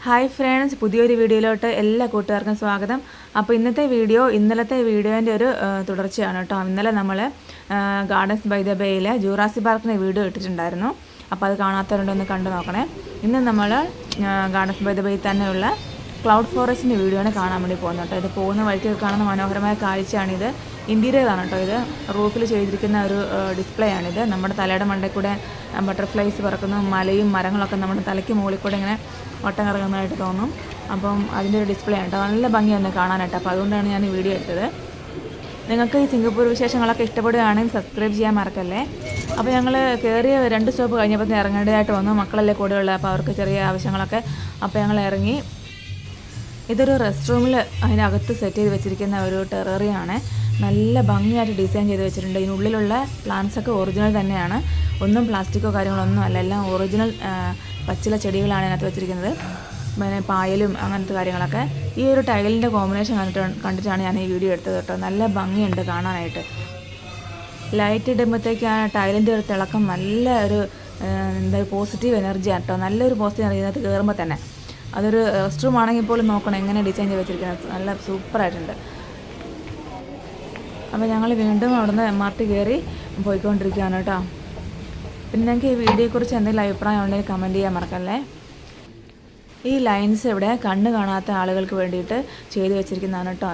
Hi friends, പുതിയൊരു വീഡിയോയിലോട്ട് എല്ലാ കൂട്ടുകാർക്കും സ്വാഗതം. അപ്പോൾ ഇന്നത്തെ വീഡിയോ ഇന്നലത്തെ വീഡിയോൻ്റെ ഒരു തുടർച്ചയാണ് കേട്ടോ. ഇന്നലെ നമ്മൾ ഗാർഡൻസ് ബൈ ദ ബേയിലെ ജൂറാസിക് പാർക്കിൻ്റെ വീഡിയോ ഇട്ടിട്ടുണ്ടായിരുന്നു. അപ്പോൾ അത് കാണാത്തവരുണ്ടൊന്ന് കണ്ടു നോക്കണേ. ഇന്ന് നമ്മൾ ഗാർഡൻസ് ബൈ ദ ബേയിൽ തന്നെയുള്ള ക്ലൗഡ് ഫോറസ്റ്റിൻ്റെ വീഡിയോയാണ് കാണാൻ വേണ്ടി പോകുന്നത് കേട്ടോ. ഇത് പോകുന്ന വഴിക്ക് കാണുന്ന മനോഹരമായ കാഴ്ചയാണിത്. ഇൻറ്റീരിയറാണ് കേട്ടോ. ഇത് റൂഫിൽ ചെയ്തിരിക്കുന്ന ഒരു ഡിസ്പ്ലേ ആണിത്. നമ്മുടെ തലയുടെ മണ്ടയിൽ കൂടെ ബട്ടർഫ്ലൈസ് പറക്കുന്നു, മലയും മരങ്ങളൊക്കെ നമ്മുടെ തലയ്ക്ക് മുകളിൽ കൂടെ ഇങ്ങനെ വട്ടം കറങ്ങുന്നതായിട്ട് തോന്നും. അപ്പം അതിൻ്റെ ഒരു ഡിസ്പ്ലേ ആണ് കേട്ടോ. നല്ല ഭംഗിയാണ് കാണാനായിട്ട്. അപ്പോൾ അതുകൊണ്ടാണ് ഞാൻ ഈ വീഡിയോ എടുത്തത്. നിങ്ങൾക്ക് ഈ സിംഗപ്പൂർ വിശേഷങ്ങളൊക്കെ ഇഷ്ടപ്പെടുകയാണെങ്കിൽ സബ്സ്ക്രൈബ് ചെയ്യാൻ മറക്കല്ലേ. അപ്പോൾ ഞങ്ങൾ കയറിയ 2 സ്റ്റോപ്പ് കഴിഞ്ഞപ്പോൾ ഇറങ്ങേണ്ടതായിട്ട് വന്നു. മക്കളല്ലേ കൂടെയുള്ള, അപ്പോൾ അവർക്ക് ചെറിയ ആവശ്യങ്ങളൊക്കെ. അപ്പോൾ ഞങ്ങൾ ഇറങ്ങി. ഇതൊരു റെസ്റ്റ് റൂമിൽ അതിനകത്ത് സെറ്റ് ചെയ്ത് വെച്ചിരിക്കുന്ന ഒരു ടെററിയാണ്. നല്ല ഭംഗിയായിട്ട് ഡിസൈൻ ചെയ്ത് വെച്ചിട്ടുണ്ട്. ഇതിനുള്ളിലുള്ള പ്ലാന്റ്സൊക്കെ ഒറിജിനൽ തന്നെയാണ്. ഒന്നും പ്ലാസ്റ്റിക്കോ കാര്യങ്ങളൊന്നും അല്ല. എല്ലാം ഒറിജിനൽ പച്ചില ചെടികളാണ് അതിനകത്ത് വെച്ചിരിക്കുന്നത്. പിന്നെ പായലും അങ്ങനത്തെ കാര്യങ്ങളൊക്കെ. ഈ ഒരു ടൈലിൻ്റെ കോമ്പിനേഷൻ കണ്ടിട്ടാണ് ഞാൻ ഈ വീഡിയോ എടുത്തത് കേട്ടോ. നല്ല ഭംഗിയുണ്ട് കാണാനായിട്ട്. ലൈറ്റ് ഇടുമ്പോഴത്തേക്ക് ആ ടൈലിൻ്റെ ഒരു തിളക്കം നല്ല ഒരു പോസിറ്റീവ് എനർജിയാണ് കേട്ടോ. നല്ലൊരു പോസിറ്റീവ് എനർജി ഇതിനകത്ത് കയറുമ്പോൾ തന്നെ. അതൊരു റെസ്റ്റ് റൂം ആണെങ്കിൽ പോലും നോക്കണം എങ്ങനെ ഡിസൈൻ ചെയ്ത് വെച്ചിരിക്കുന്നത്. നല്ല സൂപ്പറായിട്ടുണ്ട്. അപ്പോൾ ഞങ്ങൾ വീണ്ടും അവിടുന്ന് MRT കയറി പോയിക്കൊണ്ടിരിക്കുകയാണ് കേട്ടോ. പിന്നെ ഞങ്ങൾക്ക് ഈ വീഡിയോയെക്കുറിച്ച് എന്തെങ്കിലും അഭിപ്രായം ഉണ്ടെങ്കിൽ കമൻറ്റ് ചെയ്യാൻ മറക്കല്ലേ. ഈ ലൈൻസ് ഇവിടെ കണ്ണ് കാണാത്ത ആളുകൾക്ക് വേണ്ടിയിട്ട് ചെയ്ത് വെച്ചിരിക്കുന്നതാണ് കേട്ടോ.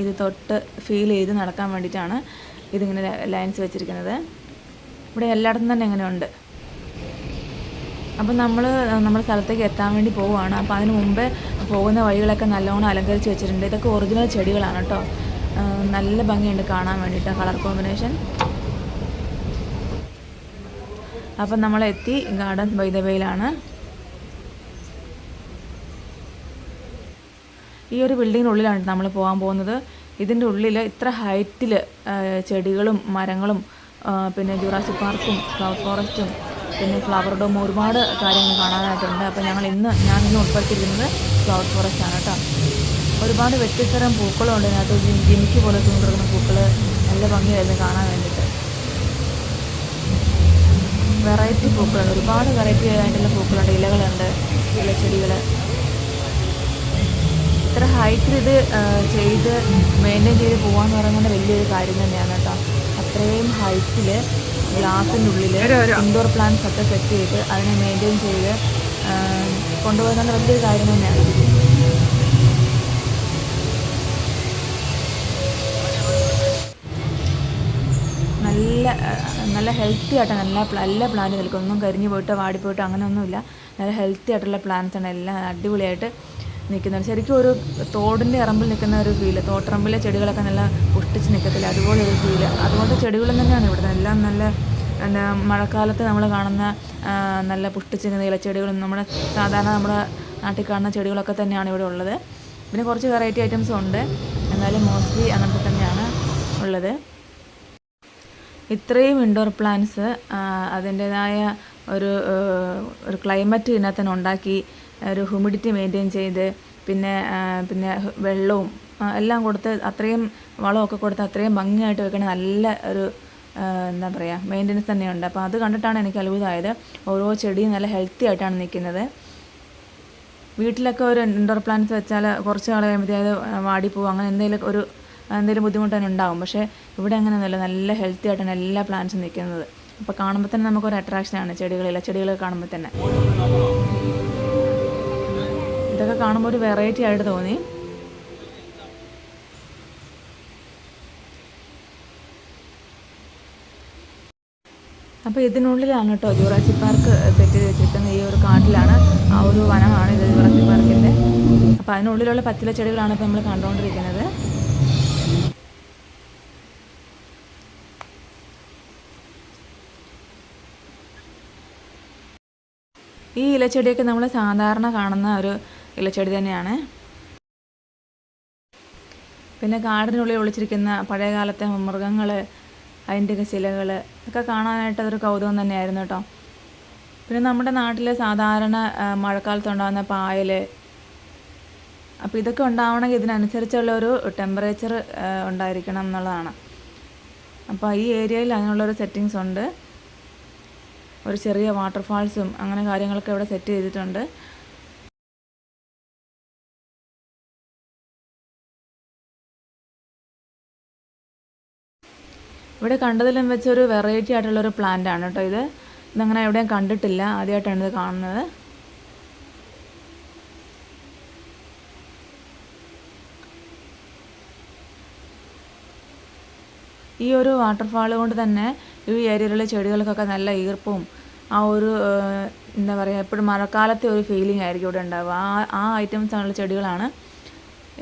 ഇത് തൊട്ട് ഫീൽ ചെയ്ത് നടക്കാൻ വേണ്ടിയിട്ടാണ് ഇതിങ്ങനെ ലൈൻസ് വെച്ചിരിക്കുന്നത്. ഇവിടെ എല്ലായിടത്തും തന്നെ ഇങ്ങനെ ഉണ്ട്. അപ്പം നമ്മുടെ സ്ഥലത്തേക്ക് എത്താൻ വേണ്ടി പോവുകയാണ്. അപ്പോൾ അതിന് മുമ്പേ പോകുന്ന വഴികളൊക്കെ നല്ലോണം അലങ്കരിച്ച് വെച്ചിട്ടുണ്ട്. ഇതൊക്കെ ഒറിജിനൽ ചെടികളാണ് കേട്ടോ. നല്ല ഭംഗിയുണ്ട് കാണാൻ വേണ്ടിയിട്ട് കളർ കോമ്പിനേഷൻ. അപ്പം നമ്മളെത്തി ഗാർഡൻസ് ബൈ ദ ബേയിലാണ്. ഈ ഒരു ബിൽഡിങ്ങിനുള്ളിലാണ് നമ്മൾ പോകാൻ പോകുന്നത്. ഇതിൻ്റെ ഉള്ളിൽ ഇത്ര ഹൈറ്റിൽ ചെടികളും മരങ്ങളും പിന്നെ ജൂറാസിക് പാർക്കും ക്ലൗഡ് ഫോറസ്റ്റും പിന്നെ ഫ്ലവർ ഡോം ഒരുപാട് കാര്യങ്ങൾ കാണാനായിട്ടുണ്ട്. അപ്പോൾ ഞാനിന്ന് ഉൾപ്പെടുത്തിയിരിക്കുന്നത് ക്ലൗഡ് ഫോറസ്റ്റ് ആണ് കേട്ടോ. ഒരുപാട് വ്യത്യസ്തരം പൂക്കളുണ്ട് ഇതിനകത്ത്. ജിമിക്ക് പോലെ തൂങ്ങിക്കിടക്കുന്ന പൂക്കൾ നല്ല ഭംഗിയായിരുന്നു കാണാൻ വേണ്ടിയിട്ട്. വെറൈറ്റി പൂക്കളുണ്ട്, ഒരുപാട് വെറൈറ്റി ആയിട്ടുള്ള പൂക്കളുണ്ട്. ഇലകളുണ്ട്, ഇലച്ചെടികൾ. ഇത്ര ഹൈറ്റിൽ ഇത് ചെയ്ത് മെയിൻറ്റെയിൻ ചെയ്ത് പോകാമെന്ന് പറയുന്നത് വലിയൊരു കാര്യം തന്നെയാണ് കേട്ടോ. അത്രയും ഹൈറ്റിൽ ഗ്ലാസിൻ്റെ ഉള്ളിൽ ഇൻഡോർ പ്ലാന്റ്സ് ഒക്കെ സെറ്റ് ചെയ്ത് അതിനെ മെയിൻറ്റെയിൻ ചെയ്ത് കൊണ്ടുപോകുന്നത് വലിയൊരു കാര്യം തന്നെയാണ്. നല്ല ഹെൽത്തി ആയിട്ടാണ് എല്ലാ പ്ലാന്റ് നിൽക്കും. ഒന്നും കരിഞ്ഞു പോയിട്ടോ വാടിപ്പോയിട്ടോ അങ്ങനെയൊന്നുമില്ല. നല്ല ഹെൽത്തി ആയിട്ടുള്ള പ്ലാന്റ്സാണ് എല്ലാം അടിപൊളിയായിട്ട് നിൽക്കുന്നത്. ശരിക്കും ഒരു തോടിൻ്റെ ഇറമ്പിൽ നിൽക്കുന്ന ഒരു ഫീല്. തോട്ടറമ്പിലെ ചെടികളൊക്കെ നല്ല പുഷ്ടിച്ച് നിൽക്കത്തില്ല, അതുപോലെ ഒരു ഫീല്. അതുപോലത്തെ ചെടികളും തന്നെയാണ് ഇവിടെ. എല്ലാം നല്ല മഴക്കാലത്ത് നമ്മൾ കാണുന്ന നല്ല പുഷ്ടിച്ച് നിൽക്കുന്ന ഇലച്ചെടികളും നമ്മുടെ സാധാരണ നമ്മുടെ നാട്ടിൽ കാണുന്ന ചെടികളൊക്കെ തന്നെയാണ് ഇവിടെ ഉള്ളത്. പിന്നെ കുറച്ച് വെറൈറ്റി ഐറ്റംസും ഉണ്ട്, എന്നാലും മോസ്റ്റ്ലി അങ്ങനത്തെ തന്നെയാണ് ഉള്ളത്. ഇത്രയും ഇൻഡോർ പ്ലാന്റ്സ് അതിൻ്റേതായ ഒരു ക്ലൈമറ്റ് ഇതിനകത്ത് തന്നെ ഉണ്ടാക്കി, ഒരു ഹ്യൂമിഡിറ്റി മെയിൻറ്റെയിൻ ചെയ്ത് പിന്നെ വെള്ളവും എല്ലാം കൊടുത്ത് അത്രയും വളമൊക്കെ കൊടുത്ത് അത്രയും ഭംഗിയായിട്ട് വെക്കണ നല്ല ഒരു എന്താ പറയുക മെയിൻ്റെനൻസ് തന്നെയുണ്ട്. അപ്പോൾ അത് കണ്ടിട്ടാണ് എനിക്ക് അത്ഭുതമായത്. ഓരോ ചെടിയും നല്ല ഹെൽത്തി ആയിട്ടാണ് നിൽക്കുന്നത്. വീട്ടിലൊക്കെ ഒരു ഇൻഡോർ പ്ലാന്റ്സ് വെച്ചാൽ കുറച്ച് നാൾ കഴിയുമ്പോഴത്തേക്ക് അത് വാടിപ്പോവും, അങ്ങനെ എന്തെങ്കിലും ബുദ്ധിമുട്ട് തന്നെ ഉണ്ടാകും. പക്ഷേ ഇവിടെ അങ്ങനെയൊന്നുമില്ല, നല്ല ഹെൽത്തി ആയിട്ടാണ് എല്ലാ പ്ലാന്റ്സും നിൽക്കുന്നത്. അപ്പോൾ കാണുമ്പോൾ തന്നെ നമുക്കൊരു അട്രാക്ഷനാണ് ചെടികളൊക്കെ കാണുമ്പോൾ തന്നെ. ഇതൊക്കെ കാണുമ്പോൾ ഒരു വെറൈറ്റി ആയിട്ട് തോന്നി. അപ്പോൾ ഇതിനുള്ളിലാണ് കേട്ടോ ജൂറാസിക് പാർക്ക് സെറ്റ് ചെയ്ത് വെച്ചിരിക്കുന്നത്. ഈ ഒരു കാട്ടിലാണ്, ആ ഒരു വനമാണ് ഇത് ജൂറാസിക് പാർക്കിൻ്റെ. അപ്പോൾ അതിനുള്ളിലുള്ള പച്ചില ചെടികളാണ് ഇപ്പോൾ നമ്മൾ കണ്ടുകൊണ്ടിരിക്കുന്നത്. ഈ ഇലച്ചെടിയൊക്കെ നമ്മൾ സാധാരണ കാണുന്ന ഒരു ഇലച്ചെടി തന്നെയാണ്. പിന്നെ കാടിനുള്ളിൽ ഒളിച്ചിരിക്കുന്ന പഴയകാലത്തെ മൃഗങ്ങൾ, അതിൻ്റെയൊക്കെ ശിലകൾ ഒക്കെ കാണാനായിട്ട് അതൊരു കൗതുകം തന്നെയായിരുന്നു കേട്ടോ. പിന്നെ നമ്മുടെ നാട്ടിൽ സാധാരണ മഴക്കാലത്തുണ്ടാകുന്ന പായൽ, അപ്പോൾ ഇതൊക്കെ ഉണ്ടാവണമെങ്കിൽ ഇതിനനുസരിച്ചുള്ള ഒരു ടെമ്പറേച്ചർ ഉണ്ടായിരിക്കണം എന്നുള്ളതാണ്. അപ്പോൾ ഈ ഏരിയയിൽ അതിനുള്ളൊരു സെറ്റിങ്സ് ഉണ്ട്. ഒരു ചെറിയ വാട്ടർഫാൾസും അങ്ങനെ കാര്യങ്ങളൊക്കെ ഇവിടെ സെറ്റ് ചെയ്തിട്ടുണ്ട്. ഇവിടെ കണ്ടതിലും വെച്ചൊരു വെറൈറ്റി ആയിട്ടുള്ളൊരു പ്ലാന്റ് ആണ് കേട്ടോ ഇത്. ഇതങ്ങനെ എവിടെയും കണ്ടിട്ടില്ല, ആദ്യമായിട്ടാണ് ഇത് കാണുന്നത്. ഈ ഒരു വാട്ടർഫാൾ കൊണ്ട് തന്നെ ഈ ഏരിയയിലുള്ള ചെടികൾക്കൊക്കെ നല്ല ഈർപ്പവും ആ ഒരു എന്താ പറയുക, എപ്പോഴും മഴക്കാലത്തെ ഒരു ഫീലിംഗ് ആയിരിക്കും ഇവിടെ ഉണ്ടാവുക. ആ ഐറ്റംസ് ആണുള്ള ചെടികളാണ്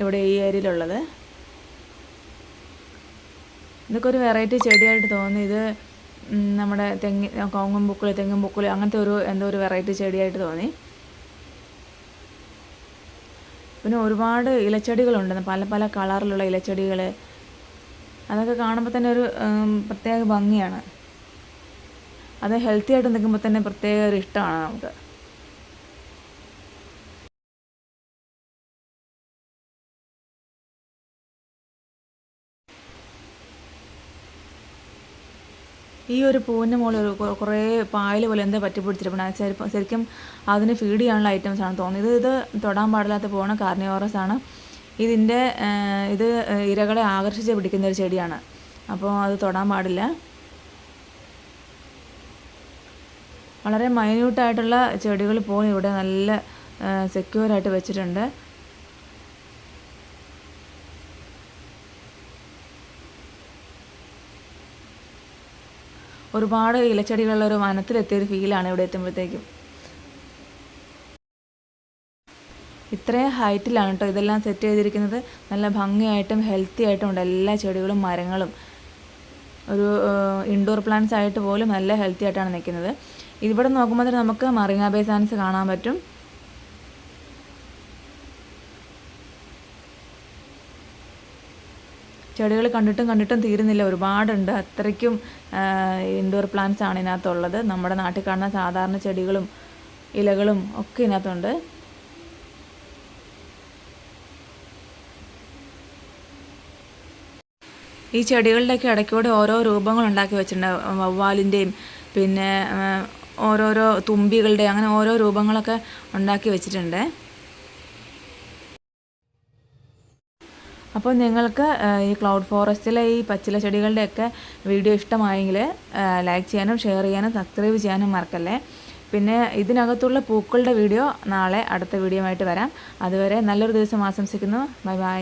ഇവിടെ ഈ ഏരിയയിലുള്ളത്. ഇതൊക്കെ ഒരു വെറൈറ്റി ചെടിയായിട്ട് തോന്നി. ഇത് നമ്മുടെ കോങ്ങും തെങ്ങും പൂക്കുല അങ്ങനത്തെ എന്തോ ഒരു വെറൈറ്റി ചെടിയായിട്ട് തോന്നി. പിന്നെ ഒരുപാട് ഇലച്ചെടികളുണ്ട്, പല പല കളറിലുള്ള ഇലച്ചെടികൾ. അതൊക്കെ കാണുമ്പോൾ തന്നെ ഒരു പ്രത്യേക ഭംഗിയാണ്. അത് ഹെൽത്തി ആയിട്ട് നിൽക്കുമ്പോൾ തന്നെ പ്രത്യേക ഒരു ഇഷ്ടമാണ് നമുക്ക്. ഈ ഒരു പൂവിൻ്റെ മുകളിൽ കുറേ പായൽ പോലെ എന്താ പറ്റിപ്പിടിച്ചിരിക്കണം. ശരിക്കും അതിന് ഫീഡ് ചെയ്യാനുള്ള ഐറ്റംസ് ആണ് തോന്നിയത്. ഇത് തൊടാൻ പാടില്ലാത്ത പൂവാണ്, കാർണിവോറസ് ആണ്. ഇത് ഇരകളെ ആകർഷിച്ച് പിടിക്കുന്ന ഒരു ചെടിയാണ്, അപ്പോൾ അത് തൊടാൻ പാടില്ല. വളരെ മൈന്യൂട്ടായിട്ടുള്ള ചെടികൾ പോലും ഇവിടെ നല്ല സെക്യൂറായിട്ട് വെച്ചിട്ടുണ്ട്. ഒരുപാട് ഇലച്ചെടികളുള്ള ഒരു വനത്തിലെത്തിയൊരു ഫീലാണ് ഇവിടെ എത്തുമ്പോഴത്തേക്കും. ഇത്രയും ഹൈറ്റിലാണ് കേട്ടോ ഇതെല്ലാം സെറ്റ് ചെയ്തിരിക്കുന്നത്. നല്ല ഭംഗിയായിട്ടും ഹെൽത്തി ആയിട്ടും ഉണ്ട് എല്ലാ ചെടികളും മരങ്ങളും. ഒരു ഇൻഡോർ പ്ലാന്റ്സ് ആയിട്ട് പോലും നല്ല ഹെൽത്തി ആയിട്ടാണ് നിൽക്കുന്നത്. ഇവിടെ നോക്കുമ്പോൾ നമുക്ക് മറീന ബേ സാൻഡ്സ് കാണാൻ പറ്റും. ചെടികൾ കണ്ടിട്ടും തീരുന്നില്ല, ഒരുപാടുണ്ട്. അത്രയ്ക്കും ഇൻഡോർ പ്ലാന്റ്സ് ആണ് ഇതിനകത്തുള്ളത്. നമ്മുടെ നാട്ടിൽ കാണുന്ന സാധാരണ ചെടികളും ഇലകളും ഒക്കെ ഇതിനകത്തുണ്ട്. ഈ ചെടികളുടെയൊക്കെ ഇടയ്ക്കൂടെ ഓരോ രൂപങ്ങൾ ഉണ്ടാക്കി വെച്ചിട്ടുണ്ട്. വവ്വാലിൻ്റെയും പിന്നെ ഓരോരോ തുമ്പികളുടെയും അങ്ങനെ ഓരോ രൂപങ്ങളൊക്കെ ഉണ്ടാക്കി വെച്ചിട്ടുണ്ട്. അപ്പോൾ നിങ്ങൾക്ക് ഈ ക്ലൗഡ് ഫോറസ്റ്റിലെ ഈ പച്ചില ചെടികളുടെയൊക്കെ വീഡിയോ ഇഷ്ടമായെങ്കിൽ ലൈക്ക് ചെയ്യാനും ഷെയർ ചെയ്യാനും സബ്സ്ക്രൈബ് ചെയ്യാനും മറക്കല്ലേ. പിന്നെ ഇതിനകത്തുള്ള പൂക്കളുടെ വീഡിയോ നാളെ അടുത്ത വീഡിയോ ആയിട്ട് വരാം. അതുവരെ നല്ലൊരു ദിവസം ആശംസിക്കുന്നു. Bye bye.